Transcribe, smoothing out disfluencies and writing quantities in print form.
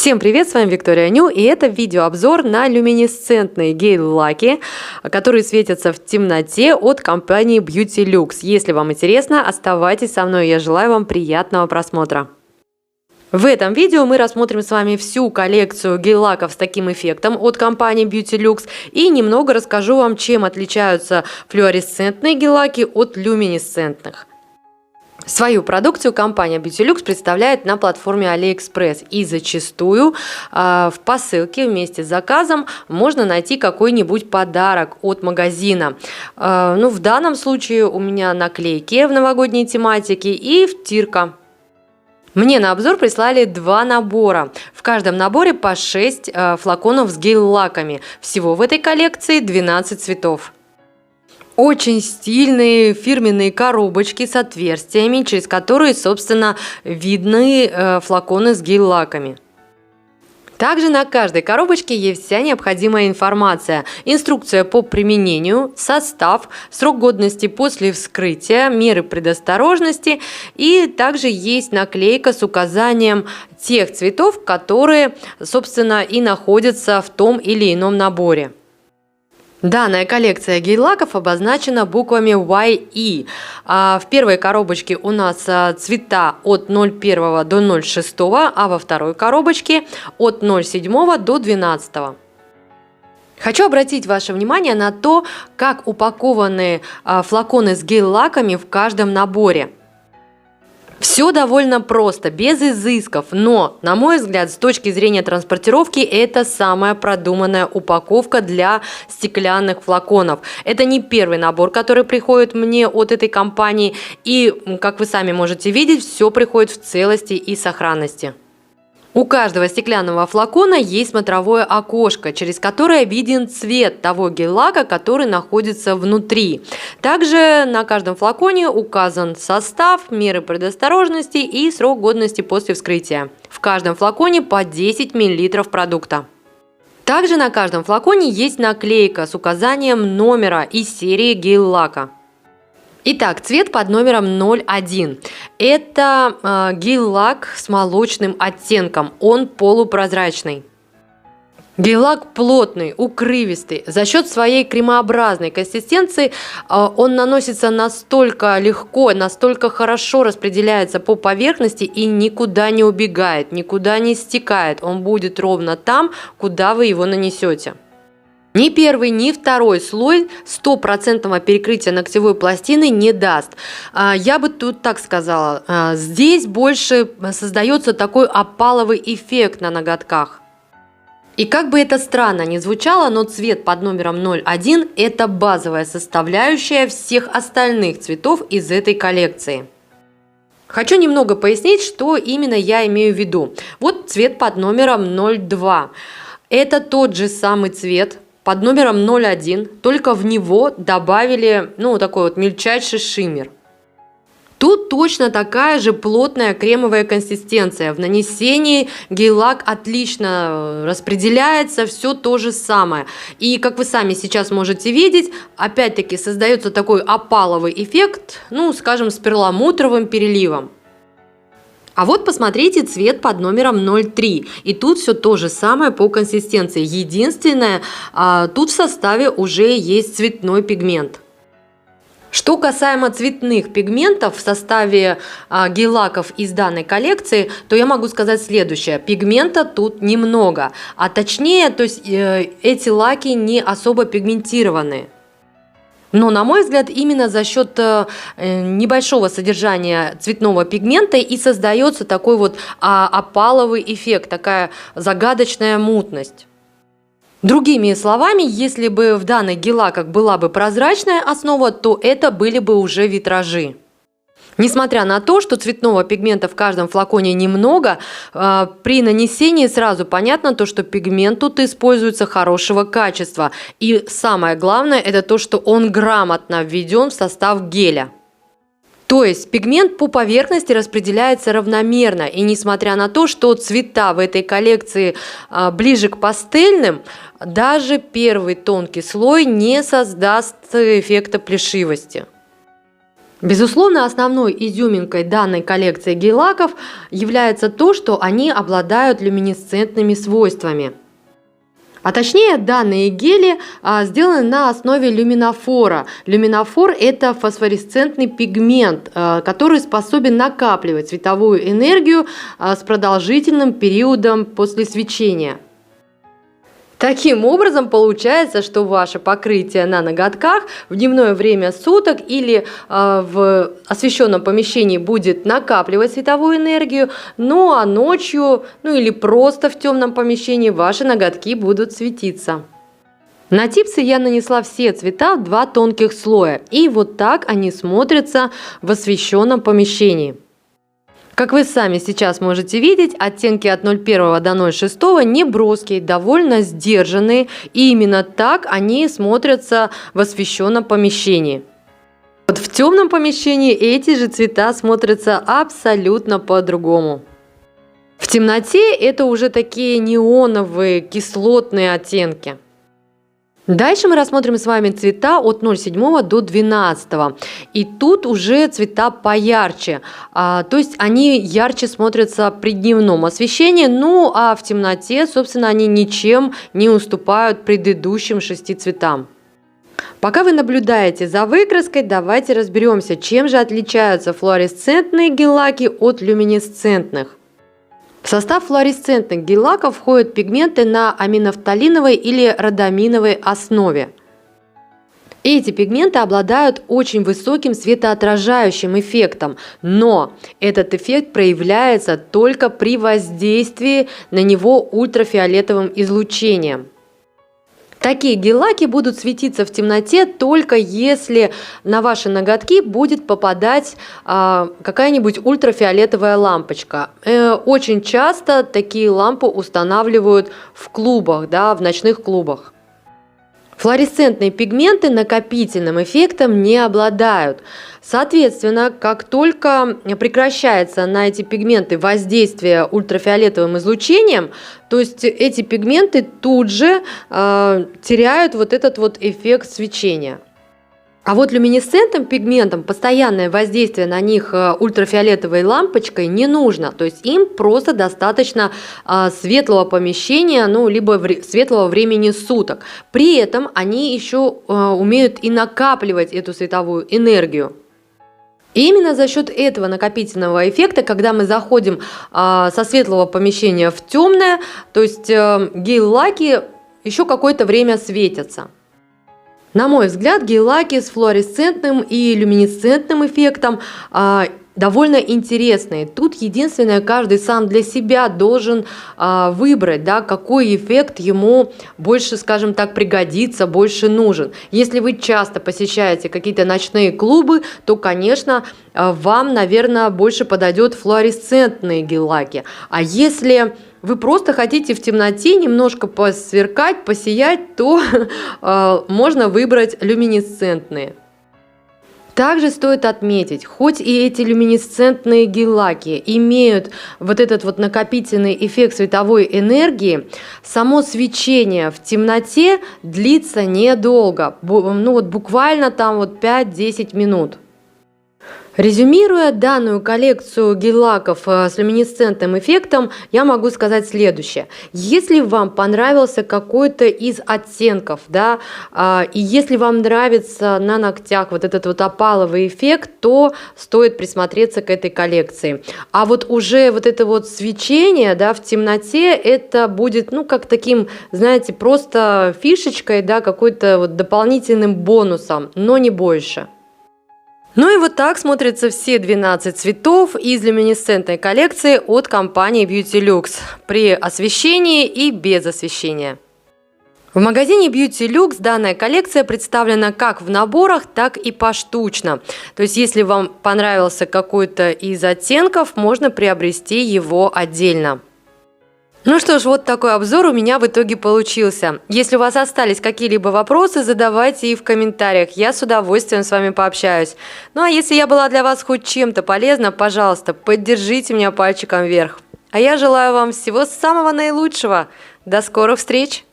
Всем привет, с вами Виктория Ню, и это видеообзор на люминесцентные гель-лаки, которые светятся в темноте от компании Beauty Lux. Если вам интересно, оставайтесь со мной, я желаю вам приятного просмотра. В этом видео мы рассмотрим с вами всю коллекцию гель-лаков с таким эффектом от компании Beauty Lux и немного расскажу вам, чем отличаются флуоресцентные гель-лаки от люминесцентных. Свою продукцию компания Beauty Lux представляет на платформе AliExpress, и зачастую в посылке вместе с заказом можно найти какой-нибудь подарок от магазина. В данном случае у меня наклейки в новогодней тематике и втирка. Мне на обзор прислали два набора. В каждом наборе по 6 флаконов с гель-лаками. Всего в этой коллекции 12 цветов. Очень стильные фирменные коробочки с отверстиями, через которые, собственно, видны флаконы с гель-лаками. Также на каждой коробочке есть вся необходимая информация. Инструкция по применению, состав, срок годности после вскрытия, меры предосторожности. И также есть наклейка с указанием тех цветов, которые, собственно, и находятся в том или ином наборе. Данная коллекция гель-лаков обозначена буквами YE. В первой коробочке у нас цвета от 0,1 до 0,6, а во второй коробочке от 0,7 до 12. Хочу обратить ваше внимание на то, как упакованы флаконы с гель-лаками в каждом наборе. Все довольно просто, без изысков, но, на мой взгляд, с точки зрения транспортировки, это самая продуманная упаковка для стеклянных флаконов. Это не первый набор, который приходит мне от этой компании, и, как вы сами можете видеть, все приходит в целости и сохранности. У каждого стеклянного флакона есть смотровое окошко, через которое виден цвет того гель-лака, который находится внутри. Также на каждом флаконе указан состав, меры предосторожности и срок годности после вскрытия. В каждом флаконе по 10 мл продукта. Также на каждом флаконе есть наклейка с указанием номера и серии гель-лака. Итак, цвет под номером 01. Это гель-лак с молочным оттенком, он полупрозрачный. Гель-лак плотный, укрывистый. За счет своей кремообразной консистенции он наносится настолько легко, настолько хорошо распределяется по поверхности и никуда не убегает, никуда не стекает. Он будет ровно там, куда вы его нанесете. Ни первый, ни второй слой 100% перекрытия ногтевой пластины не даст. Я бы тут так сказала, здесь больше создается такой опаловый эффект на ноготках. И как бы это странно ни звучало, но цвет под номером 01 – это базовая составляющая всех остальных цветов из этой коллекции. Хочу немного пояснить, что именно я имею в виду. Вот цвет под номером 02. Это тот же самый цвет под номером 01, только в него добавили такой вот мельчайший шиммер. Тут точно такая же плотная кремовая консистенция. В нанесении гель-лак отлично распределяется, все то же самое. И как вы сами сейчас можете видеть, опять-таки создается такой опаловый эффект, скажем, с перламутровым переливом. А вот посмотрите цвет под номером 03. И тут все то же самое по консистенции. Единственное, тут в составе уже есть цветной пигмент. Что касаемо цветных пигментов в составе гель-лаков из данной коллекции, то я могу сказать следующее. Пигмента тут немного. А точнее, то есть эти лаки не особо пигментированные. Но, на мой взгляд, именно за счет небольшого содержания цветного пигмента и создается такой вот опаловый эффект, такая загадочная мутность. Другими словами, если бы в данных гель-лаках была бы прозрачная основа, то это были бы уже витражи. Несмотря на то, что цветного пигмента в каждом флаконе немного, при нанесении сразу понятно, что пигмент тут используется хорошего качества. И самое главное, это то, что он грамотно введен в состав геля. То есть пигмент по поверхности распределяется равномерно. И несмотря на то, что цвета в этой коллекции ближе к пастельным, даже первый тонкий слой не создаст эффекта плешивости. Безусловно, основной изюминкой данной коллекции гель-лаков является то, что они обладают люминесцентными свойствами. А точнее, данные гели сделаны на основе люминофора. Люминофор – это фосфоресцентный пигмент, который способен накапливать световую энергию с продолжительным периодом после свечения. Таким образом, получается, что ваше покрытие на ноготках в дневное время суток или в освещенном помещении будет накапливать световую энергию, ну а ночью, ну или просто в темном помещении ваши ноготки будут светиться. На типсы я нанесла все цвета в 2 тонких слоя, и вот так они смотрятся в освещенном помещении. Как вы сами сейчас можете видеть, оттенки от 0,1 до 0,6 не броские, довольно сдержанные, и именно так они смотрятся в освещенном помещении. Вот в темном помещении эти же цвета смотрятся абсолютно по-другому. В темноте это уже такие неоновые, кислотные оттенки. Дальше мы рассмотрим с вами цвета от 0,7 до 12. И тут уже цвета поярче. То есть они ярче смотрятся при дневном освещении, ну а в темноте, собственно, они ничем не уступают предыдущим 6 цветам. Пока вы наблюдаете за выкраской, давайте разберемся, чем же отличаются флуоресцентные гель-лаки от люминесцентных. В состав флуоресцентных гель-лаков входят пигменты на аминофталиновой или родаминовой основе. Эти пигменты обладают очень высоким светоотражающим эффектом, но этот эффект проявляется только при воздействии на него ультрафиолетовым излучением. Такие гель-лаки будут светиться в темноте только если на ваши ноготки будет попадать какая-нибудь ультрафиолетовая лампочка. Очень часто такие лампы устанавливают в клубах, в ночных клубах. Флуоресцентные пигменты накопительным эффектом не обладают. Соответственно, как только прекращается на эти пигменты воздействие ультрафиолетовым излучением, то есть эти пигменты тут же теряют вот этот вот эффект свечения. А вот люминесцентным пигментам постоянное воздействие на них ультрафиолетовой лампочкой не нужно. То есть им просто достаточно светлого помещения, либо светлого времени суток. При этом они еще умеют и накапливать эту световую энергию. И именно за счет этого накопительного эффекта, когда мы заходим со светлого помещения в темное, то есть гель-лаки еще какое-то время светятся. На мой взгляд, гель-лаки с флуоресцентным и люминесцентным эффектом довольно интересные. Тут единственное, каждый сам для себя должен выбрать, какой эффект ему больше, скажем так, пригодится, больше нужен. Если вы часто посещаете какие-то ночные клубы, то, конечно, вам, наверное, больше подойдет флуоресцентные гель-лаки. А если вы просто хотите в темноте немножко посверкать, посиять, то можно выбрать люминесцентные. Также стоит отметить, хоть и эти люминесцентные гель-лаки имеют вот этот вот накопительный эффект световой энергии, само свечение в темноте длится недолго, буквально там 5-10 минут. Резюмируя данную коллекцию гель-лаков с люминесцентным эффектом, я могу сказать следующее. Если вам понравился какой-то из оттенков, и если вам нравится на ногтях вот этот вот опаловый эффект, то стоит присмотреться к этой коллекции. А вот уже вот это вот свечение, в темноте, это будет, как таким, знаете, просто фишечкой, какой-то вот дополнительным бонусом, но не больше. Ну и вот так смотрятся все 12 цветов из люминесцентной коллекции от компании Beauty Lux при освещении и без освещения. В магазине Beauty Lux данная коллекция представлена как в наборах, так и поштучно. То есть, если вам понравился какой-то из оттенков, можно приобрести его отдельно. Ну что ж, вот такой обзор у меня в итоге получился. Если у вас остались какие-либо вопросы, задавайте их в комментариях, я с удовольствием с вами пообщаюсь. Ну а если я была для вас хоть чем-то полезна, пожалуйста, поддержите меня пальчиком вверх. А я желаю вам всего самого наилучшего. До скорых встреч!